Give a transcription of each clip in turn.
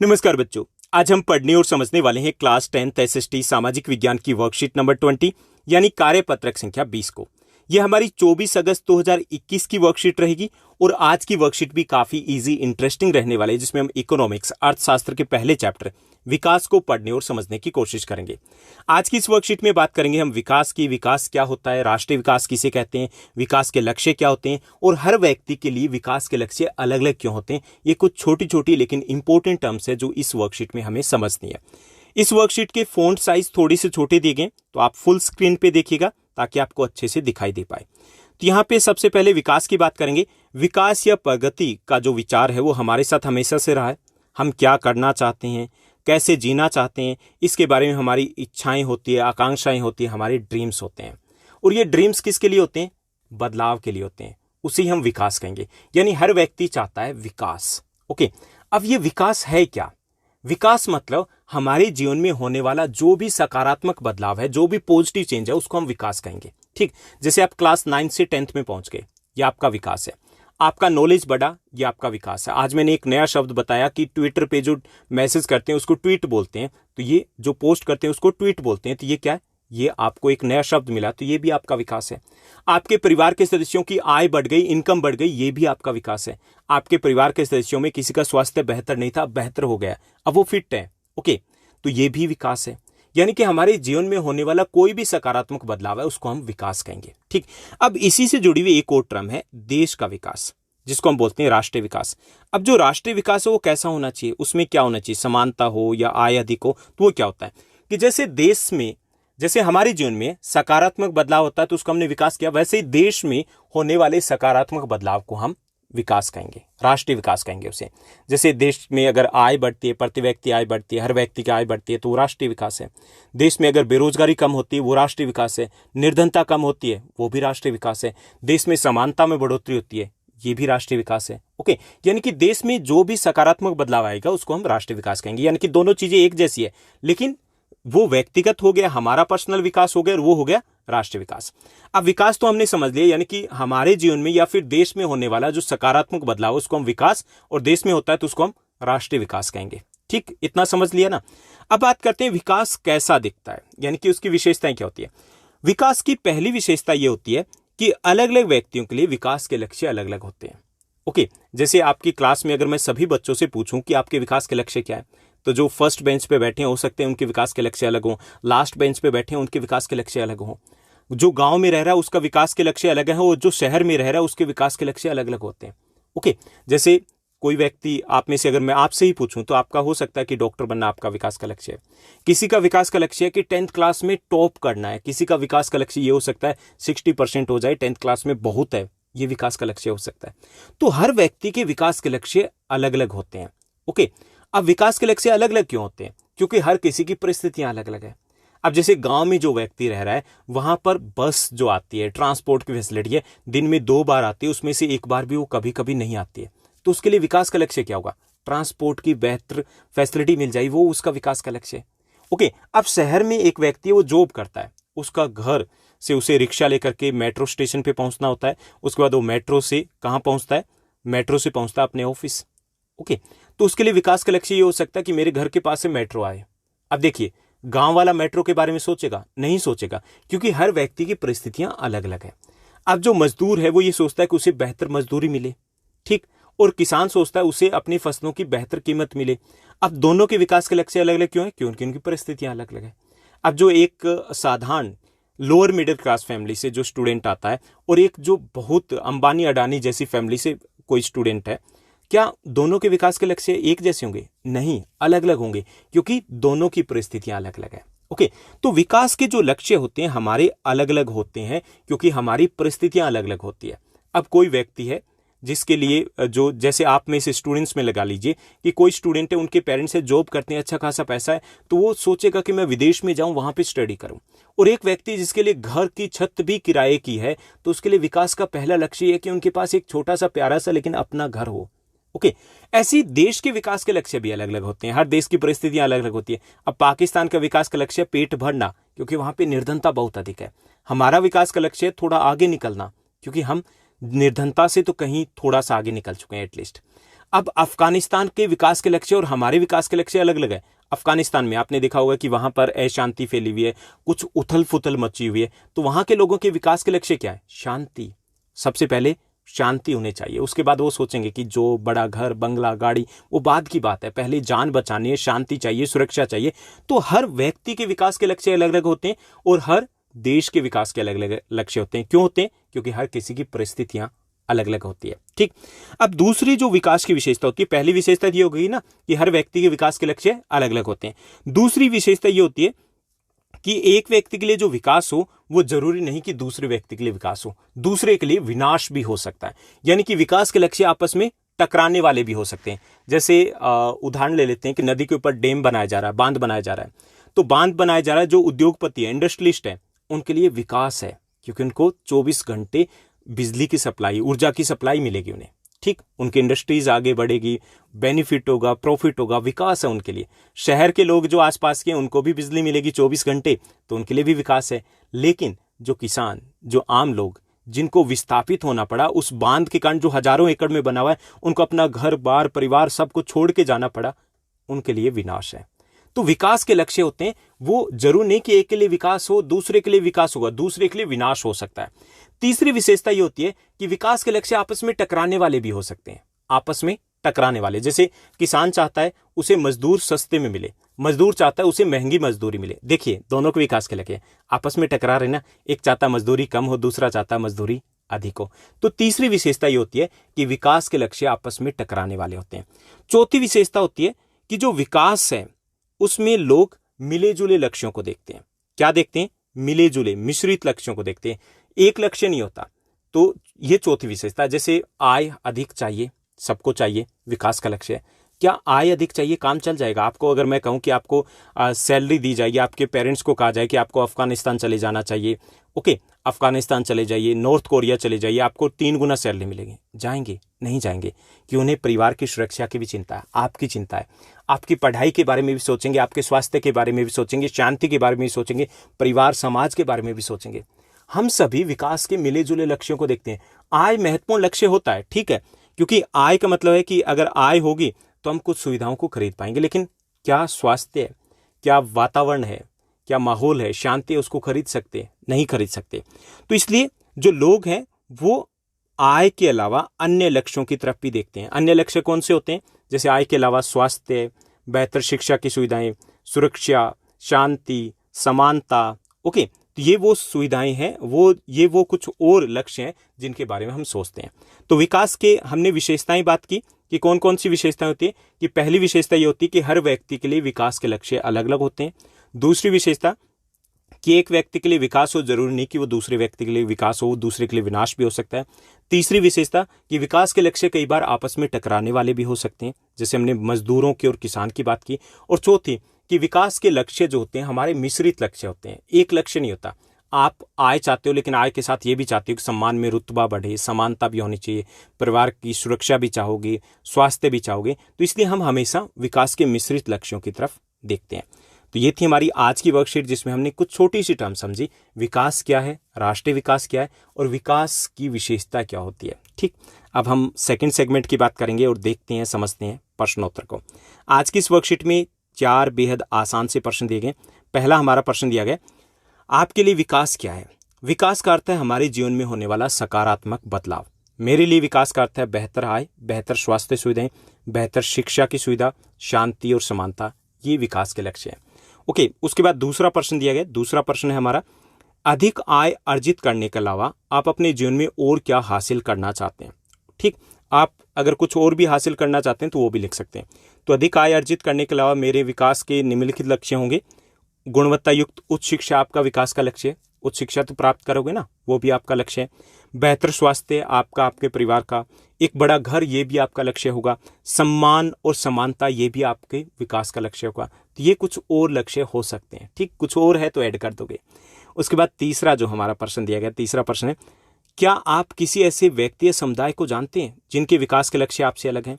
नमस्कार बच्चों। आज हम पढ़ने और समझने वाले हैं क्लास 10th एसएसटी सामाजिक विज्ञान की वर्कशीट नंबर 20 यानी कार्यपत्रक संख्या 20 को। यह हमारी 24 अगस्त 2021 की वर्कशीट रहेगी और आज की वर्कशीट भी काफी इजी इंटरेस्टिंग रहने वाली है, जिसमें हम इकोनॉमिक्स अर्थशास्त्र के पहले चैप्टर विकास को पढ़ने और समझने की कोशिश करेंगे। आज की इस वर्कशीट में बात करेंगे हम विकास की। विकास क्या होता है, राष्ट्रीय विकास किसे कहते हैं, विकास के लक्ष्य क्या होते हैं और हर व्यक्ति के लिए विकास के लक्ष्य अलग अलग क्यों होते हैं। ये कुछ छोटी छोटी लेकिन इंपॉर्टेंट टर्म्स है जो इस वर्कशीट में हमें समझनी है। इस वर्कशीट के फॉन्ट साइज थोड़े से छोटे दिए गए, तो आप फुल स्क्रीन पे देखिएगा ताकि आपको अच्छे से दिखाई दे पाए। तो यहाँ पे सबसे पहले विकास की बात करेंगे। विकास या प्रगति का जो विचार है वो हमारे साथ हमेशा से रहा है। हम क्या करना चाहते हैं, कैसे जीना चाहते हैं, इसके बारे में हमारी इच्छाएं होती है, आकांक्षाएं होती है, हमारे ड्रीम्स होते हैं। और ये ड्रीम्स किसके लिए होते हैं? बदलाव के लिए होते हैं। उसे हम विकास कहेंगे। यानी हर व्यक्ति चाहता है विकास। ओके, अब ये विकास है क्या? विकास मतलब हमारे जीवन में होने वाला जो भी सकारात्मक बदलाव है, जो भी पॉजिटिव चेंज है, उसको हम विकास कहेंगे। ठीक, जैसे आप क्लास 9 से 10th में पहुंच गए, ये आपका विकास है। आपका नॉलेज बढ़ा, ये आपका विकास है। आज मैंने एक नया शब्द बताया कि ट्विटर पे जो मैसेज करते हैं उसको ट्वीट बोलते हैं, तो ये जो पोस्ट करते हैं उसको ट्वीट बोलते हैं। तो ये क्या है? ये आपको एक नया शब्द मिला, तो ये भी आपका विकास है। आपके परिवार के सदस्यों की आय बढ़ गई, इनकम बढ़ गई, ये भी आपका विकास है। आपके परिवार के सदस्यों में किसी का स्वास्थ्य बेहतर नहीं था, बेहतर हो गया, अब वो फिट है। ओके, तो ये भी विकास है। यानी कि हमारे जीवन में होने वाला कोई भी सकारात्मक बदलाव है उसको हम विकास कहेंगे। ठीक, अब इसी से जुड़ी हुई एक और टर्म है देश का विकास, जिसको हम बोलते हैं राष्ट्रीय विकास। अब जो राष्ट्रीय विकास है वो कैसा होना चाहिए, उसमें क्या होना चाहिए, समानता हो या आय अधिक हो। तो वो क्या होता है कि जैसे देश में, जैसे हमारे जीवन में सकारात्मक बदलाव होता है तो उसको हमने विकास किया, वैसे ही देश में होने वाले सकारात्मक बदलाव को हम विकास कहेंगे, राष्ट्रीय विकास कहेंगे उसे। जैसे देश में अगर आय बढ़ती है, प्रति व्यक्ति आय बढ़ती है, हर व्यक्ति की आय बढ़ती है, तो वो राष्ट्रीय विकास है। देश में अगर बेरोजगारी कम होती है, वो राष्ट्रीय विकास है। निर्धनता कम होती है, वो भी राष्ट्रीय विकास है। देश में समानता में बढ़ोतरी होती है, ये भी राष्ट्रीय विकास है। ओके, यानी कि देश में जो भी सकारात्मक बदलाव आएगा उसको हम राष्ट्रीय विकास कहेंगे। यानी कि दोनों चीजें एक जैसी है, लेकिन वो व्यक्तिगत हो गया, हमारा पर्सनल विकास हो गया, और वो हो गया राष्ट्रीय विकास। अब विकास तो हमने समझ लिया, यानी कि हमारे जीवन में या फिर देश में होने वाला जो सकारात्मक बदलाव उसको हम विकास, और देश में होता है तो उसको हम राष्ट्रीय विकास कहेंगे। ठीक, इतना समझ लिया ना। अब बात करते हैं विकास कैसा दिखता है, यानी कि उसकी विशेषताएं क्या होती है। विकास की पहली विशेषता यह होती है कि अलग अलग व्यक्तियों के लिए विकास के लक्ष्य अलग अलग होते हैं। ओके, जैसे आपकी क्लास में अगर मैं सभी बच्चों से पूछूं कि आपके विकास के लक्ष्य क्या है, तो जो फर्स्ट बेंच पे बैठे हैं हो सकते हैं उनके विकास के लक्ष्य अलग हों, लास्ट बेंच पे बैठे हैं उनके विकास के लक्ष्य अलग हों, जो गांव में रह रहा है उसका विकास के लक्ष्य अलग है, और जो शहर में रह रहा है उसके विकास के लक्ष्य अलग अलग होते हैं। ओके, जैसे कोई व्यक्ति आप में से, अगर मैं आपसे ही पूछूं तो आपका हो सकता है कि डॉक्टर बनना आपका विकास का लक्ष्य है। किसी का विकास का लक्ष्य है कि 10th क्लास में टॉप करना है। किसी का विकास का लक्ष्य ये हो सकता है 60% हो जाए, 10th क्लास में बहुत है, ये विकास का लक्ष्य हो सकता है। तो हर व्यक्ति के विकास के लक्ष्य अलग अलग होते हैं। ओके, अब विकास के लक्ष्य अलग अलग क्यों होते हैं? क्योंकि हर किसी की परिस्थितियां अलग अलग है। अब जैसे गांव में जो व्यक्ति रह रहा है वहां पर बस जो आती है, ट्रांसपोर्ट की फैसिलिटी है, दिन में 2 बार आती है, उसमें से एक बार भी वो कभी कभी नहीं आती है, तो उसके लिए विकास का लक्ष्य क्या होगा? ट्रांसपोर्ट की बेहतर फैसिलिटी मिल जाए, वो उसका विकास का लक्ष्य है। ओके, अब शहर में एक व्यक्ति है, वो जॉब करता है, उसका घर से उसे रिक्शा लेकर के मेट्रो स्टेशन पे पहुंचना होता है, उसके बाद वो मेट्रो से कहां पहुंचता है? मेट्रो से पहुंचता है अपने ऑफिस। ओके, तो उसके लिए विकास का लक्ष्य ये हो सकता है कि मेरे घर के पास से मेट्रो आए। अब देखिए, गांव वाला मेट्रो के बारे में सोचेगा? नहीं सोचेगा, क्योंकि हर व्यक्ति की परिस्थितियां अलग अलग है। अब जो मजदूर है वो ये सोचता है कि उसे बेहतर मजदूरी मिले, ठीक, और किसान सोचता है उसे अपनी फसलों की बेहतर कीमत मिले। अब दोनों के विकास के लक्ष्य अलग अलग क्यों है? क्योंकि उनकी परिस्थितियां अलग अलग है। अब जो एक साधारण लोअर मिडिल क्लास फैमिली से जो स्टूडेंट आता है और एक जो बहुत अंबानी अडानी जैसी फैमिली से कोई स्टूडेंट है, क्या दोनों के विकास के लक्ष्य एक जैसे होंगे? नहीं, अलग अलग होंगे, क्योंकि दोनों की परिस्थितियां अलग अलग है। ओके, तो विकास के जो लक्ष्य होते हैं हमारे अलग अलग होते हैं, क्योंकि हमारी परिस्थितियां अलग अलग होती है। अब कोई व्यक्ति है जिसके लिए, जो जैसे आप में से स्टूडेंट्स में लगा लीजिए कि कोई स्टूडेंट है, उनके पेरेंट्स है, जॉब करते हैं, अच्छा खासा पैसा है, तो वो सोचेगा कि मैं विदेश में जाऊं, वहां पे स्टडी करूं। और एक व्यक्ति जिसके लिए घर की छत भी किराए की है, तो उसके लिए विकास का पहला लक्ष्य है कि उनके पास एक छोटा सा प्यारा सा लेकिन अपना घर हो। ओके, ऐसी देश के विकास के लक्ष्य भी अलग अलग होते हैं। हर देश की परिस्थितियां अलग अलग होती है। अब पाकिस्तान का विकास का लक्ष्य पेट भरना, क्योंकि वहां पे निर्धनता बहुत अधिक है। हमारा विकास का लक्ष्य है थोड़ा आगे निकलना, क्योंकि हम निर्धनता से तो कहीं थोड़ा सा आगे निकल चुके हैं एटलीस्ट। अब अफगानिस्तान के विकास के लक्ष्य और हमारे विकास के लक्ष्य अलग अलग है। अफगानिस्तान में आपने देखा होगा कि वहां पर अशांति फैली हुई है, कुछ उथल फुथल मची हुई है, तो वहां के लोगों के विकास के लक्ष्य क्या है? शांति। सबसे पहले शांति होनी चाहिए, उसके बाद वो सोचेंगे कि जो बड़ा घर बंगला गाड़ी वो बाद की बात है, पहले जान बचानी है, शांति चाहिए, सुरक्षा चाहिए। तो हर व्यक्ति के विकास के लक्ष्य अलग अलग होते हैं और हर देश के विकास के अलग अलग लक्ष्य होते हैं। क्यों होते हैं? क्योंकि हर किसी की परिस्थितियां अलग अलग होती है। ठीक, अब दूसरी जो विकास की विशेषता होती है, पहली विशेषता ये हो गई ना कि हर व्यक्ति के विकास के लक्ष्य अलग अलग होते हैं। दूसरी विशेषता ये होती है कि एक व्यक्ति के लिए जो विकास हो वो जरूरी नहीं कि दूसरे व्यक्ति के लिए विकास हो, दूसरे के लिए विनाश भी हो सकता है। यानी कि विकास के लक्ष्य आपस में टकराने वाले भी हो सकते हैं। जैसे उदाहरण ले लेते हैं कि नदी के ऊपर डैम बनाया जा रहा है, बांध बनाया जा रहा है, तो बांध बनाया जा रहा है, जो उद्योगपति है, इंडस्ट्रियलिस्ट है, उनके लिए विकास है क्योंकि उनको 24 घंटे बिजली की सप्लाई, ऊर्जा की सप्लाई मिलेगी उन्हें। ठीक, उनकी इंडस्ट्रीज आगे बढ़ेगी, बेनिफिट होगा, प्रॉफिट होगा, विकास है उनके लिए। शहर के लोग जो आसपास के हैं उनको भी बिजली मिलेगी 24 घंटे, तो उनके लिए भी विकास है। लेकिन जो किसान, जो आम लोग जिनको विस्थापित होना पड़ा उस बांध के कारण, जो हजारों एकड़ में बना हुआ है, उनको अपना घर बार परिवार सब कुछ छोड़ के जाना पड़ा, उनके लिए विनाश है। तो विकास के लक्ष्य होते हैं, वो जरूर नहीं कि एक के लिए विकास हो दूसरे के लिए विकास होगा, दूसरे के लिए विनाश हो सकता है। तीसरी विशेषता ये होती है कि विकास के लक्ष्य आपस में टकराने वाले भी हो सकते हैं, आपस में टकराने वाले। जैसे किसान चाहता है उसे मजदूर सस्ते में मिले, मजदूर चाहता है उसे महंगी मजदूरी मिले। देखिए दोनों के विकास के लक्ष्य आपस में टकरा रहे ना, एक चाहता मजदूरी कम हो, दूसरा चाहता मजदूरी अधिक हो। तो तीसरी विशेषता ये होती है कि विकास के लक्ष्य आपस में टकराने वाले होते हैं। चौथी विशेषता होती है कि जो विकास है उसमें लोग मिले जुले लक्ष्यों को देखते हैं। क्या देखते हैं? मिले जुले मिश्रित लक्ष्यों को देखते हैं, एक लक्ष्य नहीं होता। तो ये चौथी विशेषता। जैसे आय अधिक चाहिए, सबको चाहिए, विकास का लक्ष्य है। क्या आय अधिक चाहिए? काम चल जाएगा आपको। अगर मैं कहूं कि आपको सैलरी दी जाएगी, आपके पेरेंट्स को कहा जाए कि आपको अफगानिस्तान चले जाना चाहिए, ओके, अफगानिस्तान चले जाइए, नॉर्थ कोरिया चले जाइए, आपको 3 गुना सैलरी मिलेगी, जाएंगे? नहीं जाएंगे, कि उन्हें परिवार की सुरक्षा की भी चिंता है, आपकी चिंता है, आपकी पढ़ाई के बारे में भी सोचेंगे, आपके स्वास्थ्य के बारे में भी सोचेंगे, शांति के बारे में भी सोचेंगे, परिवार समाज के बारे में भी सोचेंगे। हम सभी विकास के मिले जुले लक्ष्यों को देखते हैं। आय महत्वपूर्ण लक्ष्य होता है, ठीक है, क्योंकि आय का मतलब है कि अगर आय होगी तो हम कुछ सुविधाओं को खरीद पाएंगे। लेकिन क्या स्वास्थ्य है, क्या वातावरण है, क्या माहौल है, शांति है, उसको खरीद सकते? नहीं खरीद सकते। तो इसलिए जो लोग हैं वो आय के अलावा अन्य लक्ष्यों की तरफ भी देखते हैं। अन्य लक्ष्य कौन से होते हैं? जैसे आय के अलावा स्वास्थ्य, बेहतर शिक्षा की सुविधाएं, सुरक्षा, शांति, समानता, ओके, तो ये वो सुविधाएं हैं, वो कुछ और लक्ष्य हैं जिनके बारे में हम सोचते हैं। तो विकास के हमने विशेषताएं बात की कि कौन कौन सी विशेषताएं होती है। कि पहली विशेषता ये होती है कि हर व्यक्ति के लिए विकास के लक्ष्य अलग अलग होते हैं। दूसरी विशेषता कि एक व्यक्ति के लिए विकास हो जरूरी नहीं कि वो दूसरे व्यक्ति के लिए विकास हो, दूसरे के लिए विनाश भी हो सकता है। तीसरी विशेषता कि विकास के लक्ष्य कई बार आपस में टकराने वाले भी हो सकते हैं, जैसे हमने मजदूरों की और किसान की बात की। और चौथी कि विकास के लक्ष्य जो होते हैं हमारे मिश्रित लक्ष्य होते हैं, एक लक्ष्य नहीं होता। आप आय चाहते हो लेकिन आय के साथ ये भी चाहते हो कि सम्मान में रुतबा बढ़े, समानता भी होनी चाहिए, परिवार की सुरक्षा भी चाहोगे, स्वास्थ्य भी चाहोगे। तो इसलिए हम हमेशा विकास के मिश्रित लक्ष्यों की तरफ देखते हैं। तो ये थी हमारी आज की वर्कशीट जिसमें हमने कुछ छोटी सी टर्म समझी। विकास क्या है, राष्ट्रीय विकास क्या है और विकास की विशेषता क्या होती है। ठीक, अब हम सेकंड सेगमेंट की बात करेंगे और देखते हैं, समझते हैं प्रश्नोत्तर को। आज की इस वर्कशीट में 4 बेहद आसान से प्रश्न दिए गए। पहला हमारा प्रश्न दिया गया, आपके लिए विकास क्या है? विकास का अर्थ है हमारे जीवन में होने वाला सकारात्मक बदलाव। मेरे लिए विकास का अर्थ है बेहतर आय, बेहतर स्वास्थ्य सुविधाएं, बेहतर शिक्षा की सुविधा, शांति और समानता। ये विकास के लक्ष्य है। ओके, उसके बाद दूसरा प्रश्न दिया गया। दूसरा प्रश्न है हमारा, अधिक आय अर्जित करने के अलावा आप अपने जीवन में और क्या हासिल करना चाहते हैं? ठीक, आप अगर कुछ और भी हासिल करना चाहते हैं तो वो भी लिख सकते हैं। तो अधिक आय अर्जित करने के अलावा मेरे विकास के निम्नलिखित लक्ष्य होंगे। गुणवत्ता युक्त उच्च शिक्षा आपका विकास का लक्ष्य है, उच्च शिक्षा तो प्राप्त करोगे ना, वो भी आपका लक्ष्य है। बेहतर स्वास्थ्य आपका, आपके परिवार का, एक बड़ा घर, ये भी आपका लक्ष्य होगा। सम्मान और समानता, ये भी आपके विकास का लक्ष्य होगा। तो ये कुछ और लक्ष्य हो सकते हैं। ठीक, कुछ और है तो ऐड कर दोगे। उसके बाद तीसरा जो हमारा प्रश्न दिया गया, तीसरा प्रश्न है, क्या आप किसी ऐसे व्यक्ति या समुदाय को जानते हैं जिनके विकास के लक्ष्य आपसे अलग हैं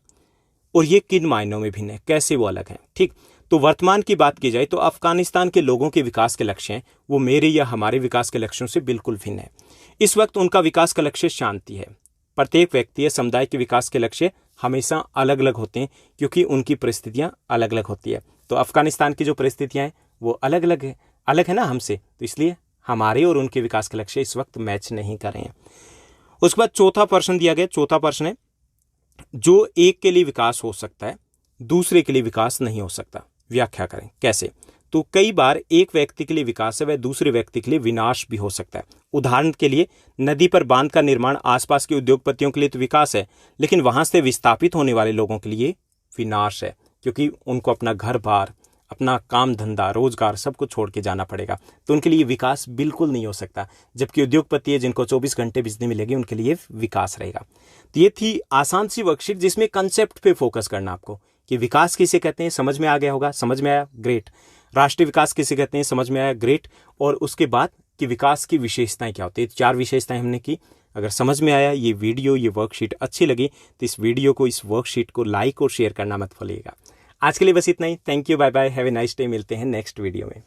और ये किन मायनों में भिन्न है, कैसे वो अलग हैं? ठीक, तो वर्तमान की बात की जाए तो अफगानिस्तान के लोगों के विकास के लक्ष्य हैं वो मेरे या हमारे विकास के लक्ष्यों से बिल्कुल भिन्न है। इस वक्त उनका विकास का लक्ष्य शांति है। प्रत्येक व्यक्ति या समुदाय के विकास के लक्ष्य हमेशा अलग अलग होते हैं, क्योंकि उनकी परिस्थितियां अलग अलग होती है। तो अफगानिस्तान की जो परिस्थितियां हैं वो अलग अलग है ना हमसे, तो इसलिए हमारे और उनके विकास के लक्ष्य इस वक्त मैच नहीं कर रहे हैं। उसके बाद चौथा प्रश्न दिया गया, चौथा प्रश्न है, जो एक के लिए विकास हो सकता है दूसरे के लिए विकास नहीं हो सकता, व्याख्या करें। कैसे? तो कई बार एक व्यक्ति के लिए विकास है वह दूसरे व्यक्ति के लिए विनाश भी हो सकता है। उदाहरण के लिए, नदी पर बांध का निर्माण आसपास के उद्योगपतियों के लिए तो विकास है, लेकिन वहां से विस्थापित होने वाले लोगों के लिए विनाश है, क्योंकि उनको अपना घर बार, अपना काम धंधा, रोजगार सब कुछ छोड़ के जाना पड़ेगा, तो उनके लिए विकास बिल्कुल नहीं हो सकता। जबकि उद्योगपति है जिनको 24 घंटे बिजली मिलेगी, उनके लिए विकास रहेगा। तो ये थी आसान सी वर्कशीट जिसमें कंसेप्ट पे फोकस करना आपको, कि विकास किसे कहते हैं, समझ में आ गया होगा। समझ में आया? ग्रेट। राष्ट्रीय विकास किसे कहते हैं, समझ में आया? ग्रेट। और उसके बाद कि विकास की विशेषताएं क्या होती है, 4 विशेषताएं हमने की। अगर समझ में आया ये वीडियो, ये वर्कशीट अच्छी लगी तो इस वीडियो को, इस वर्कशीट को लाइक और शेयर करना मत भूलिएगा। आज के लिए बस इतना ही। Thank you, bye bye, have a nice day. मिलते हैं नेक्स्ट वीडियो में।